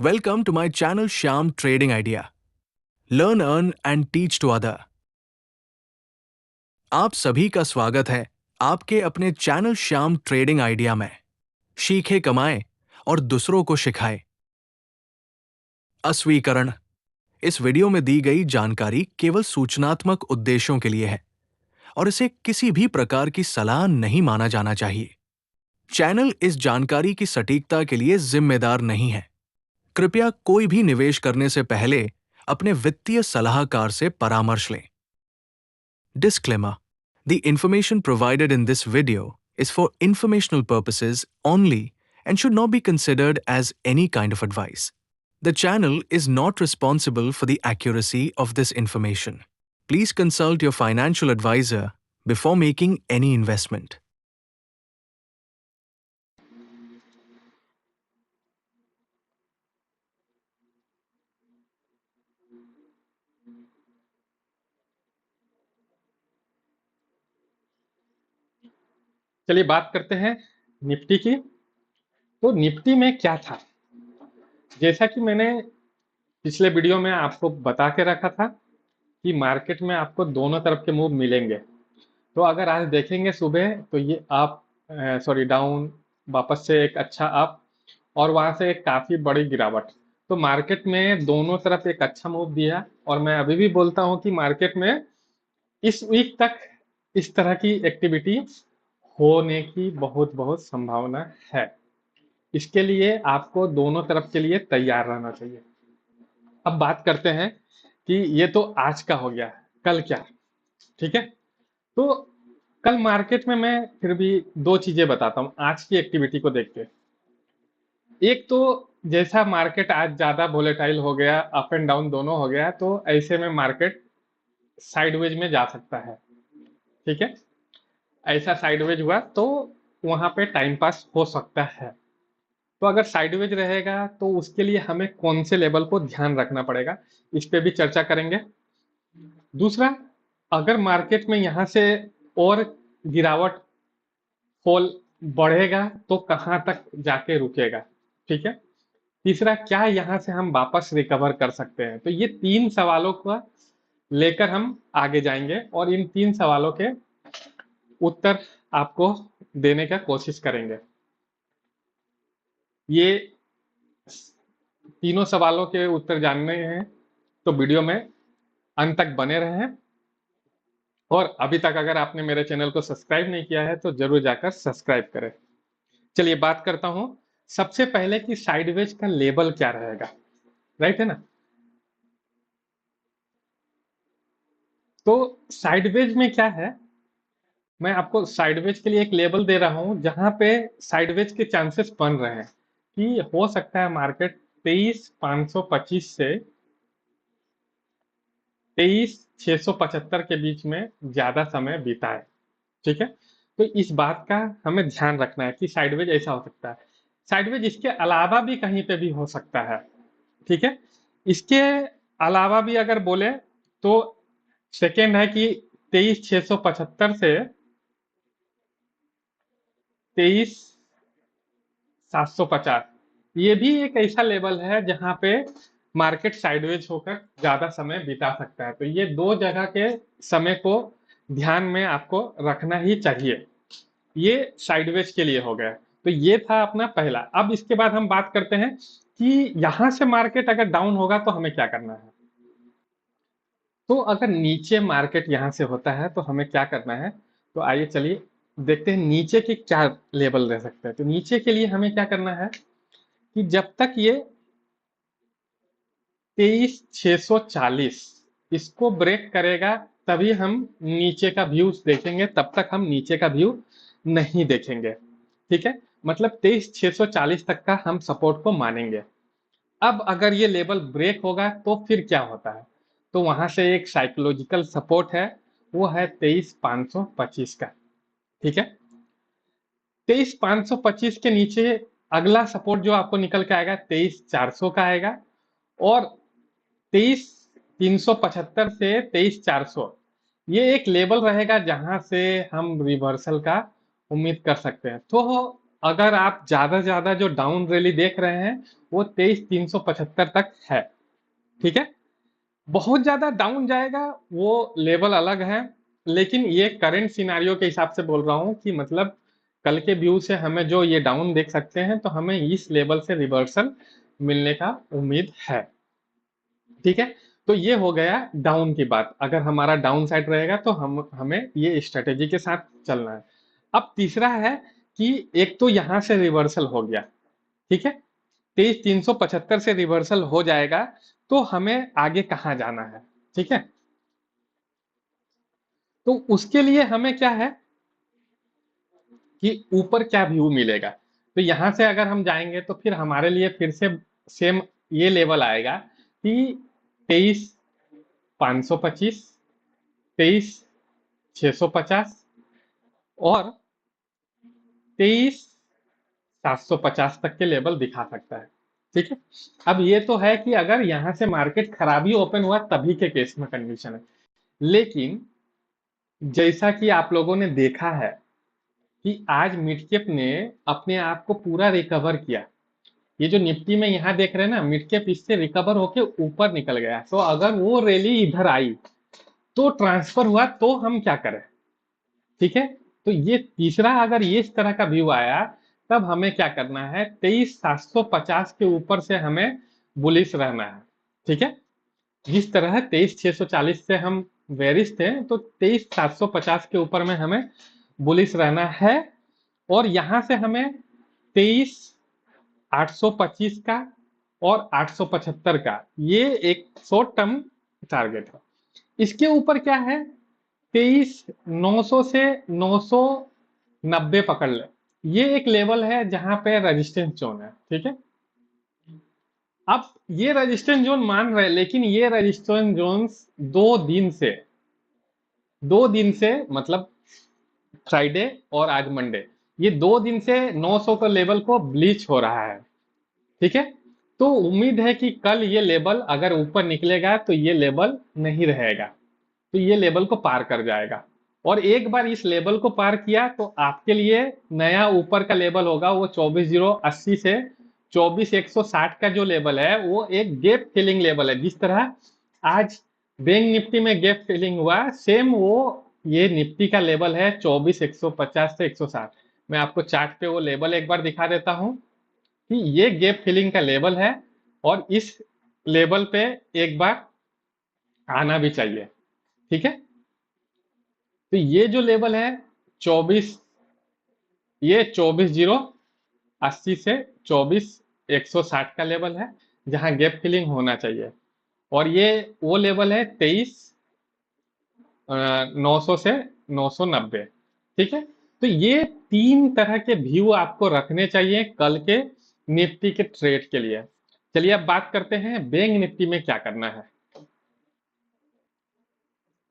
Welcome to my channel Shyam Trading Idea. Learn, earn and teach to other. आप सभी का स्वागत है आपके अपने चैनल श्याम ट्रेडिंग आइडिया में। सीखे, कमाएं और दूसरों को सिखाएं। अस्वीकरण: इस वीडियो में दी गई जानकारी केवल सूचनात्मक उद्देश्यों के लिए है और इसे किसी भी प्रकार की सलाह नहीं माना जाना चाहिए। चैनल इस जानकारी की सटीकता के लिए जिम्मेदार नहीं है। कृपया कोई भी निवेश करने से पहले अपने वित्तीय सलाहकार से परामर्श लें। Disclaimer: The information provided in this video is for informational purposes only and should not be considered as any kind of advice. The channel is not responsible for the accuracy of this information. Please consult your financial advisor before making any investment. चलिए बात करते हैं Nifty की। तो Nifty में क्या था, जैसा कि मैंने पिछले वीडियो में आपको बता के रखा था कि मार्केट में आपको दोनों तरफ के मूव मिलेंगे। तो अगर आज देखेंगे सुबह तो ये अप डाउन, वापस से एक अच्छा अप और वहां से एक काफी बड़ी गिरावट। तो मार्केट में दोनों तरफ एक अच्छा मूव दिया और मैं अभी भी बोलता हूं कि मार्केट में इस वीक तक इस तरह की एक्टिविटी होने की बहुत बहुत संभावना है। इसके लिए आपको दोनों तरफ के लिए तैयार रहना चाहिए। अब बात करते हैं कि ये तो आज का हो गया, कल क्या? ठीक है, तो कल मार्केट में मैं फिर भी दो चीजें बताता हूं आज की एक्टिविटी को देख के। एक तो जैसा मार्केट आज ज्यादा वोलेटाइल हो गया, अप एंड डाउन दोनों हो गया, तो ऐसे में मार्केट साइडवेज में जा सकता है। ठीक है, ऐसा साइडवेज हुआ तो वहां पे टाइम पास हो सकता है। तो अगर साइडवेज रहेगा तो उसके लिए हमें कौन से लेवल को ध्यान रखना पड़ेगा, इस पे भी चर्चा करेंगे। दूसरा, अगर मार्केट में यहां से और गिरावट फॉल बढ़ेगा तो कहां तक जाके रुकेगा। ठीक है, तीसरा, क्या यहां से हम वापस रिकवर कर सकते हैं। तो ये तीन सवालों को लेकर हम आगे जाएंगे और इन तीन सवालों के उत्तर आपको देने का कोशिश करेंगे। ये तीनों सवालों के उत्तर जानने हैं तो वीडियो में अंत तक बने रहें। और अभी तक अगर आपने मेरे चैनल को सब्सक्राइब नहीं किया है तो जरूर जाकर सब्सक्राइब करें। चलिए बात करता हूं सबसे पहले कि साइडवेज का लेवल क्या रहेगा। राइट है ना? तो साइडवेज में क्या है, मैं आपको साइडवेज के लिए एक लेवल दे रहा हूं जहां पे साइडवेज के चांसेस बन रहे हैं कि हो सकता है मार्केट 23,525 से 23,675 के बीच में ज्यादा समय बिताए। ठीक है, तो इस बात का हमें ध्यान रखना है कि साइडवेज ऐसा हो सकता है। साइडवेज इसके अलावा भी कहीं पे भी हो सकता है। ठीक है, इसके अलावा भी अगर बोले तो सेकेंड है कि 23,675 से 23,750, ये भी एक ऐसा लेवल है जहां पे मार्केट साइडवेज होकर ज्यादा समय बिता सकता है। तो ये दो जगह के समय को ध्यान में आपको रखना ही चाहिए। ये साइडवेज के लिए हो गया। तो ये था अपना पहला। अब इसके बाद हम बात करते हैं कि यहां से मार्केट अगर डाउन होगा तो हमें क्या करना है। तो अगर नीचे मार्केट यहां से होता है तो हमें क्या करना है, तो आइए चलिए देखते हैं नीचे के क्या लेवल रह सकते हैं। तो नीचे के लिए हमें क्या करना है कि जब तक ये 23,640 इसको ब्रेक करेगा तभी हम नीचे का व्यू देखेंगे, तब तक हम नीचे का व्यू नहीं देखेंगे। ठीक है, मतलब 23,640 तक का हम सपोर्ट को मानेंगे। अब अगर ये लेवल ब्रेक होगा तो फिर क्या होता है, तो वहां से एक साइकोलॉजिकल सपोर्ट है, वो है 23,525 का। ठीक है, 23,525 के नीचे अगला सपोर्ट जो आपको निकल के आएगा 23,400 का आएगा और 23,375 से 23,400 ये एक लेवल रहेगा जहां से हम रिवर्सल का उम्मीद कर सकते हैं। तो अगर आप ज्यादा जो डाउन रैली देख रहे हैं वो 23,375 तक है। ठीक है, बहुत ज्यादा डाउन जाएगा वो लेवल अलग है, लेकिन ये करंट सिनारियो के हिसाब से बोल रहा हूं कि मतलब कल के व्यू से हमें जो ये डाउन देख सकते हैं, तो हमें इस लेवल से रिवर्सल मिलने का उम्मीद है। ठीक है, तो ये हो गया डाउन की बात। अगर हमारा डाउन साइड रहेगा तो हमें ये स्ट्रेटेजी के साथ चलना है। अब तीसरा है कि एक तो यहां से रिवर्सल हो गया, ठीक है, 23,375 से रिवर्सल हो जाएगा, तो हमें आगे कहाँ जाना है। ठीक है, तो उसके लिए हमें क्या है कि ऊपर क्या व्यू मिलेगा। तो यहां से अगर हम जाएंगे तो फिर हमारे लिए फिर से सेम ये लेवल आएगा कि 23,525, 23,650 और 23,750 तक के लेवल दिखा सकता है। ठीक है, अब ये तो है कि अगर यहां से मार्केट खराबी ओपन हुआ तभी के केस में कंडीशन है। लेकिन जैसा कि आप लोगों ने देखा है कि आज मिड कैप ने अपने आप को पूरा रिकवर किया। ये जो निफ्टी में यहाँ देख रहे हैं ना, मिड कैप इससे रिकवर होके ऊपर निकल गया। तो अगर वो रैली इधर आई तो ट्रांसफर हुआ तो हम क्या करें। ठीक है, तो ये तीसरा अगर ये इस तरह का व्यू आया तब हमें क्या करना है, 23,750 के ऊपर से हमें बुलिश रहना है। ठीक है, जिस तरह 23,640 से हम वेरिश थे, तो 23,750 के ऊपर में हमें बुलिश रहना है। और यहां से हमें 23,825 का और 875 का ये एक शॉर्ट टर्म टारगेट है। इसके ऊपर क्या है, 23,900 से 990 पकड़ ले, ये एक लेवल है जहां पे रेजिस्टेंस जोन है। ठीक है, अब ये रेजिस्टेंस जोन मान रहे हैं, लेकिन ये रेजिस्टेंस जोन 2 दिन से 2 दिन से मतलब फ्राइडे और आज मंडे, ये 2 दिन से 900 का लेवल को ब्लीच हो रहा है। ठीक है, तो उम्मीद है कि कल ये लेवल अगर ऊपर निकलेगा तो ये लेवल नहीं रहेगा, तो ये लेवल को पार कर जाएगा। और एक बार इस लेवल को पार किया तो आपके लिए नया ऊपर का लेवल होगा वो 24,080 से 24,160 का जो लेवल है वो एक गैप फिलिंग लेवल है। जिस तरह आज बैंक निफ्टी में गैप फिलिंग हुआ, सेम वो ये निफ्टी का लेवल है 24,150 से 160। मैं आपको चार्ट पे वो लेवल एक बार दिखा देता हूं कि ये गैप फिलिंग का लेवल है, और इस लेवल पे एक बार आना भी चाहिए। ठीक है, तो ये जो लेवल है 24, ये 24,080 से 24,160 का लेवल है जहां गैप फिलिंग होना चाहिए। और ये वो लेवल है 23,900 से 990। ठीक है, तो ये 3 तरह के व्यू आपको रखने चाहिए कल के निफ्टी के ट्रेड के लिए। चलिए अब बात करते हैं बैंक निफ्टी में क्या करना है।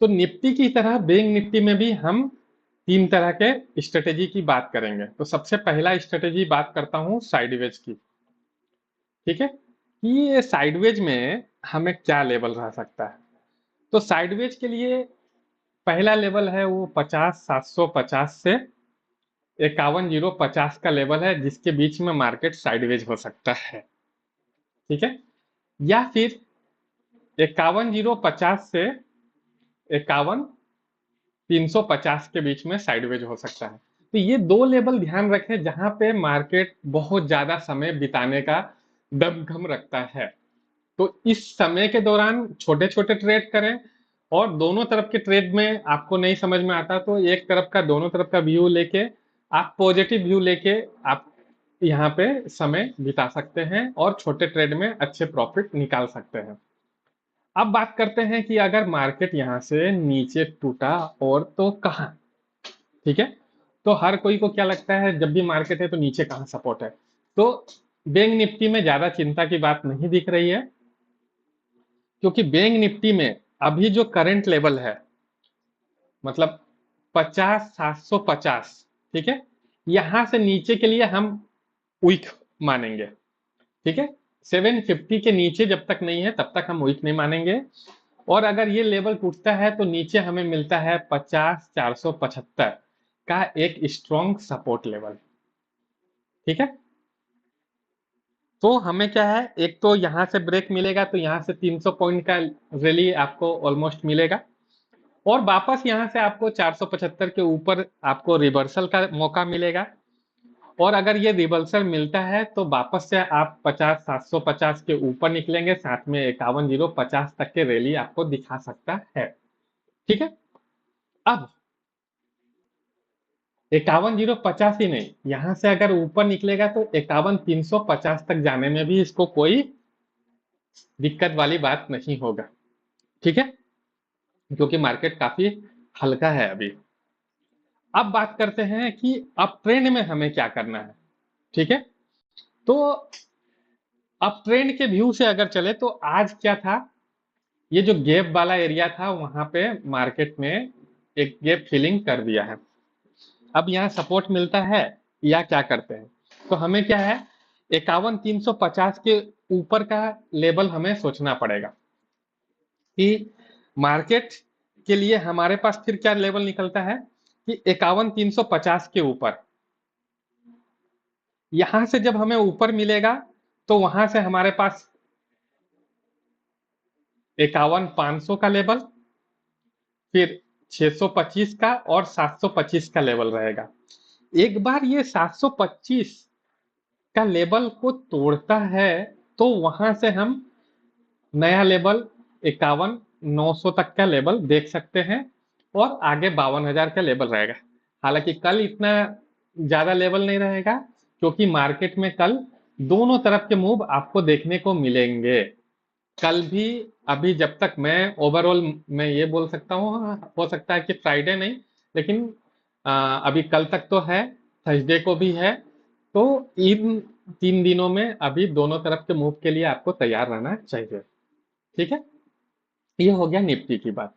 तो निफ्टी की तरह बैंक निफ्टी में भी हम 3 तरह के स्ट्रेटेजी की बात करेंगे। तो सबसे पहला स्ट्रेटेजी बात करता हूं साइडवेज की। ठीक है, कि ये साइडवेज में हमें क्या लेवल रह सकता है। तो साइडवेज के लिए पहला लेवल है वो 50,750 से 51,050 का लेवल है, जिसके बीच में मार्केट साइडवेज हो सकता है। ठीक है, या फिर 51,050 से 51,350 के बीच में साइडवेज हो सकता है। तो ये 2 लेवल ध्यान रखें जहां पे मार्केट बहुत ज्यादा समय बिताने का दमखम रखता है। तो इस समय के दौरान छोटे छोटे ट्रेड करें, और दोनों तरफ के ट्रेड में आपको नहीं समझ में आता तो एक तरफ का दोनों तरफ का व्यू लेके आप पॉजिटिव व्यू लेके आप यहाँ पे समय बिता सकते हैं और छोटे ट्रेड में अच्छे प्रॉफिट निकाल सकते हैं। अब बात करते हैं कि अगर मार्केट यहाँ से नीचे टूटा और तो कहाँ। ठीक है, तो हर कोई को क्या लगता है जब भी मार्केट है तो नीचे कहाँ सपोर्ट है। तो बैंक निफ्टी में ज्यादा चिंता की बात नहीं दिख रही है, क्योंकि बैंक निफ्टी में अभी जो करंट लेवल है मतलब 50,750, ठीक है, यहां से नीचे के लिए हम वीक मानेंगे। ठीक है, 750 के नीचे जब तक नहीं है तब तक हम वीक नहीं मानेंगे। और अगर ये लेवल टूटता है तो नीचे हमें मिलता है 50,475 का एक स्ट्रॉन्ग सपोर्ट लेवल। ठीक है। तो हमें क्या है, एक तो यहां से ब्रेक मिलेगा तो यहां से 300 पॉइंट का रैली आपको ऑलमोस्ट मिलेगा, और वापस यहां से आपको 475 के ऊपर आपको रिवर्सल का मौका मिलेगा। और अगर ये रिवर्सल मिलता है तो वापस से आप 50 750 के ऊपर निकलेंगे, साथ में 51,050 तक के रैली आपको दिखा सकता है। ठीक है। अब 51,050 ही नहीं, यहां से अगर ऊपर निकलेगा तो 51,350 तक जाने में भी इसको कोई दिक्कत वाली बात नहीं होगा। ठीक है, क्योंकि मार्केट काफी हल्का है अभी। अब बात करते हैं कि अब ट्रेंड में हमें क्या करना है। ठीक है, तो अब ट्रेंड के व्यू से अगर चले तो आज क्या था, ये जो गैप वाला एरिया था वहां पे मार्केट में एक गैप फिलिंग कर दिया है। अब यहाँ सपोर्ट मिलता है या क्या करते हैं, तो हमें क्या है 51,350 के ऊपर का लेवल हमें सोचना पड़ेगा कि मार्केट के लिए हमारे पास फिर क्या लेवल निकलता है कि 51,350 के ऊपर, यहां से जब हमें ऊपर मिलेगा तो वहां से हमारे पास 51,500 का लेवल, फिर 625 का और 725 का लेवल रहेगा। एक बार ये 725 का लेवल को तोड़ता है तो वहां से हम नया लेवल 51,900 तक का लेवल देख सकते हैं, और आगे 52,000 का लेवल रहेगा। हालांकि कल इतना ज्यादा लेवल नहीं रहेगा, क्योंकि मार्केट में कल दोनों तरफ के मूव आपको देखने को मिलेंगे। कल भी, अभी जब तक मैं ओवरऑल मैं ये बोल सकता हूँ, हो सकता है कि फ्राइडे नहीं, लेकिन अभी कल तक तो है, थर्सडे को भी है, तो इन 3 दिनों में अभी दोनों तरफ के मूव के लिए आपको तैयार रहना चाहिए। ठीक है, ये हो गया निफ्टी की बात।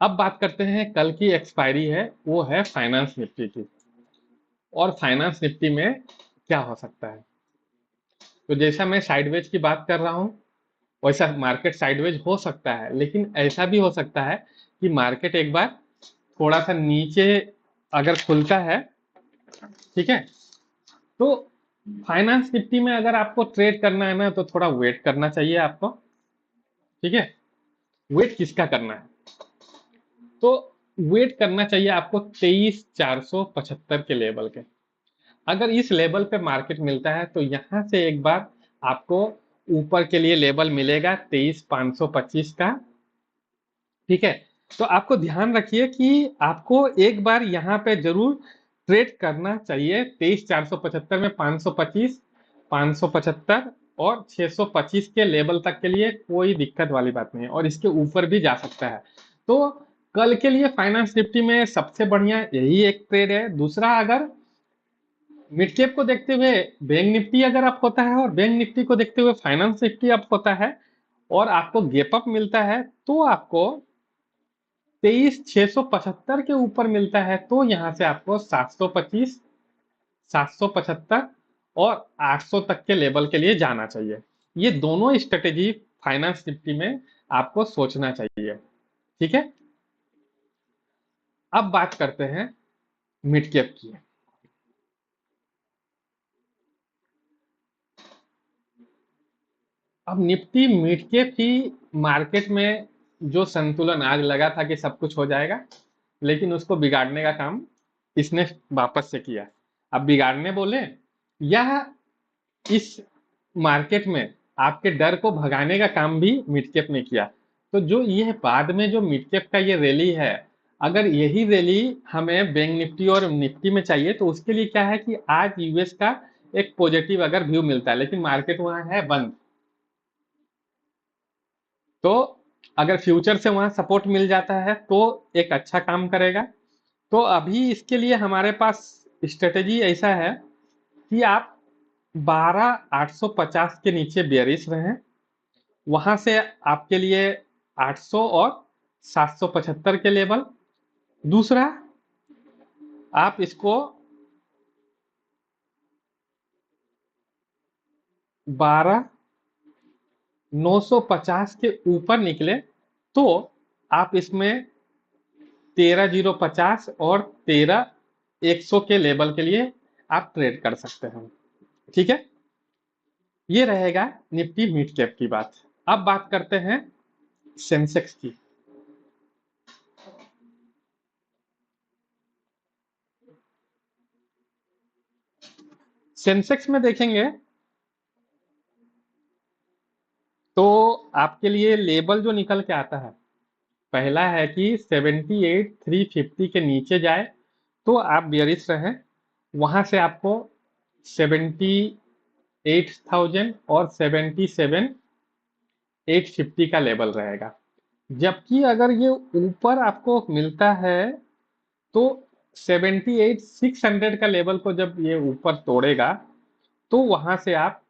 अब बात करते हैं, कल की एक्सपायरी है वो है फाइनेंस निफ्टी की, और फाइनेंस निफ्टी में क्या हो सकता है। तो जैसा मैं साइडवेज की बात कर रहा हूँ, वैसा मार्केट साइडवेज हो सकता है, लेकिन ऐसा भी हो सकता है कि मार्केट एक बार थोड़ा सा नीचे अगर खुलता है, ठीक है, तो फाइनेंस निफ्टी में अगर आपको ट्रेड करना है ना तो थोड़ा वेट करना चाहिए आपको। ठीक है, वेट किसका करना है, तो वेट करना चाहिए आपको 23,475 के लेवल के। अगर इस लेवल पे मार्केट मिलता है तो यहां से एक बार आपको ऊपर के लिए लेवल मिलेगा 23,525 का। ठीक है, तो आपको ध्यान रखिए कि आपको एक बार यहाँ पे जरूर ट्रेड करना चाहिए 23,475 में 525, 575 और 625 के लेवल तक के लिए कोई दिक्कत वाली बात नहीं है, और इसके ऊपर भी जा सकता है। तो कल के लिए फाइनेंस निफ्टी में सबसे बढ़िया यही एक ट्रेड है। दूसरा, अगर मिड कैप को देखते हुए बैंक निफ्टी अगर अप होता है, और बैंक निफ्टी को देखते हुए फाइनेंस निफ्टी अप होता है, और आपको गैप अप मिलता है, तो आपको 23,675 के ऊपर मिलता है, तो यहां से आपको 725, 775 और 800 तक के लेवल के लिए जाना चाहिए। ये दोनों स्ट्रेटेजी फाइनेंस निफ्टी में आपको सोचना चाहिए। ठीक है, अब बात करते हैं मिड कैप की। अब निफ्टी मिड कैप ही मार्केट में जो संतुलन आज लगा था कि सब कुछ हो जाएगा, लेकिन उसको बिगाड़ने का काम इसने वापस से किया। अब बिगाड़ने बोले या इस मार्केट में आपके डर को भगाने का काम भी मिड कैप ने किया। तो जो ये बाद में जो मिड कैप का ये रैली है, अगर यही रैली हमें बैंक निफ्टी और निफ्टी में चाहिए तो उसके लिए क्या है कि आज यूएस का एक पॉजिटिव अगर व्यू मिलता है, लेकिन मार्केट वहां है बंद, तो अगर फ्यूचर से वहां सपोर्ट मिल जाता है तो एक अच्छा काम करेगा। तो अभी इसके लिए हमारे पास स्ट्रेटेजी ऐसा है कि आप 12,850 के नीचे बेयरिश रहें, वहां से आपके लिए 800 और 775 के लेवल। दूसरा, आप इसको 12,950 के ऊपर निकले तो आप इसमें 13,050 और 13,100 के लेवल के लिए आप ट्रेड कर सकते हैं। ठीक है, ये रहेगा निफ्टी मिड कैप की बात। अब बात करते हैं सेंसेक्स की। सेंसेक्स में देखेंगे तो आपके लिए लेबल जो निकल के आता है, पहला है कि 78,350 के नीचे जाए तो आप बियरिश रहें, वहां से आपको 78,000 और 77,850 का लेवल रहेगा। जबकि अगर ये ऊपर आपको मिलता है तो 78,600 का लेवल को जब ये ऊपर तोड़ेगा तो वहां से आप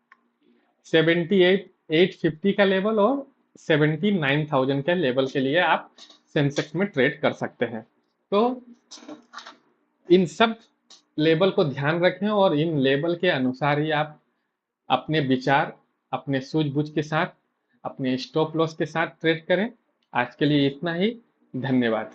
78,850 का लेवल और 79,000 के लेवल के लिए आप सेंसेक्स में ट्रेड कर सकते हैं। तो इन सब लेवल को ध्यान रखें और इन लेवल के अनुसार ही आप अपने विचार, अपने सूझबूझ के साथ, अपने स्टॉप लॉस के साथ ट्रेड करें। आज के लिए इतना ही। धन्यवाद।